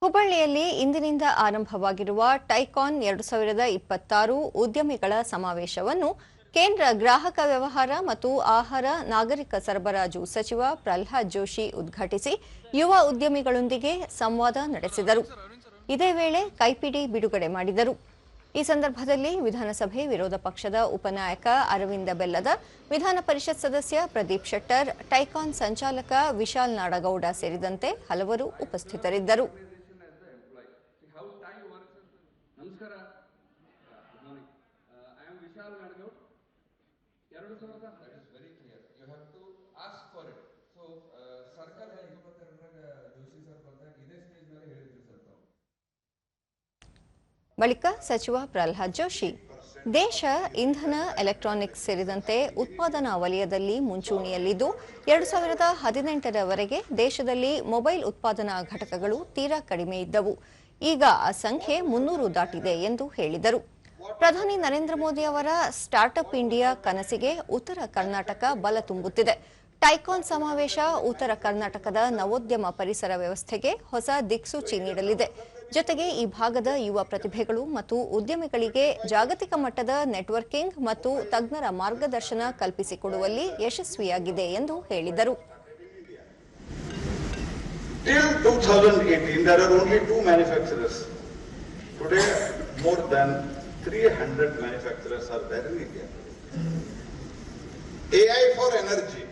ಹುಬ್ಬಳ್ಳಿಯಲ್ಲಿ ಇಂದಿನಿಂದ ಆರಂಭವಾಗಿರುವ ಟೈಕಾನ್ 2026 ಉದ್ಯಮಿಗಳ ಸಮಾವೇಶವನ್ನು ಕೇಂದ್ರ ಗ್ರಾಹಕ ವ್ಯವಹಾರ ಮತ್ತು ಆಹಾರ ನಾಗರಿಕ ಸರಬರಾಜು ಸಚಿವ ಪ್ರಹ್ಲಾದ್ ಜೋಶಿ ಉದ್ಘಾಟಿಸಿ ಯುವ ಉದ್ಯಮಿಗಳೊಂದಿಗೆ ಸಂವಾದ ನಡೆಸಿದರು. ಇದೇ ವೇಳೆ ಕೈಪಿಡಿ ಬಿಡುಗಡೆ ಮಾಡಿದರು. ಈ ಸಂದರ್ಭದಲ್ಲಿ ವಿಧಾನಸಭೆ ವಿರೋಧ ಪಕ್ಷದ ಉಪನಾಯಕ ಅರವಿಂದ ಬೆಲ್ಲದ, ವಿಧಾನ ಪರಿಷತ್ ಸದಸ್ಯ ಪ್ರದೀಪ್ ಶೆಟ್ಟರ್, ಟೈಕಾನ್ ಸಂಚಾಲಕ ವಿಶಾಲ್ ನಾಡಗೌಡ ಸೇರಿದಂತೆ ಹಲವರು ಉಪಸ್ಥಿತರಿದ್ದರು. ನಮಸ್ಕಾರ. I am Vishal Nadgaud. 2000 that is very clear. You have to ask for it. So ಸರ್ಕಾರ 2022 ಜೋಶಿ ಸರ್ ಬಂದಾಗ ಇದೇ ಸ್ಟೇಜ್ ಮೇಲೆ ಹೇಳಿದ್ರು ಸರ್ ತಾವು. ಬಳಿಕ ಸಚಿವ ಪ್ರಹ್ಲಾದ್ ಜೋಶಿ, ದೇಶ ಇಂಧನ, ಎಲೆಕ್ಟ್ರಾನಿಕ್ಸ್ ಸೇರಿದಂತೆ ಉತ್ಪಾದನಾ ವಲಯದಲ್ಲಿ ಮುಂಚೂಣಿಯಲ್ಲಿದ್ದು 2018ರವರೆಗೆ ದೇಶದಲ್ಲಿ ಮೊಬೈಲ್ ಉತ್ಪಾದನಾ ಘಟಕಗಳು ತೀರಾ ಕಡಿಮೆ ಇದ್ದವು. ಈಗ ಆ ಸಂಖ್ಯೆ 300 ದಾಟಿದೆ ಎಂದು ಹೇಳಿದರು. ಪ್ರಧಾನಿ ನರೇಂದ್ರ ಮೋದಿ ಅವರ ಸ್ಟಾರ್ಟ್ಅಪ್ ಇಂಡಿಯಾ ಕನಸಿಗೆ ಉತ್ತರ ಕರ್ನಾಟಕ ಬಲ ತುಂಬುತ್ತಿದೆ. ಟೈಕಾನ್ ಸಮಾವೇಶ ಉತ್ತರ ಕರ್ನಾಟಕದ ನವೋದ್ಯಮ ಪರಿಸರ ವ್ಯವಸ್ಥೆಗೆ ಹೊಸ ದಿಕ್ಸೂಚಿ ನೀಡಲಿದೆ. ಜೊತೆಗೆ ಈ ಭಾಗದ ಯುವ ಪ್ರತಿಭೆಗಳು ಮತ್ತು ಉದ್ಯಮಿಗಳಿಗೆ ಜಾಗತಿಕ ಮಟ್ಟದ ನೆಟ್ವರ್ಕಿಂಗ್ ಮತ್ತು ತಜ್ಞರ ಮಾರ್ಗದರ್ಶನ ಕಲ್ಪಿಸಿಕೊಡುವಲ್ಲಿ ಯಶಸ್ವಿಯಾಗಿದೆ ಎಂದು ಹೇಳಿದರು. Till 2018, there are only 2 manufacturers. Today, more than 300 manufacturers are there in India. AI for energy.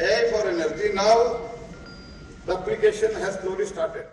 AI for energy. Now, the application has slowly started.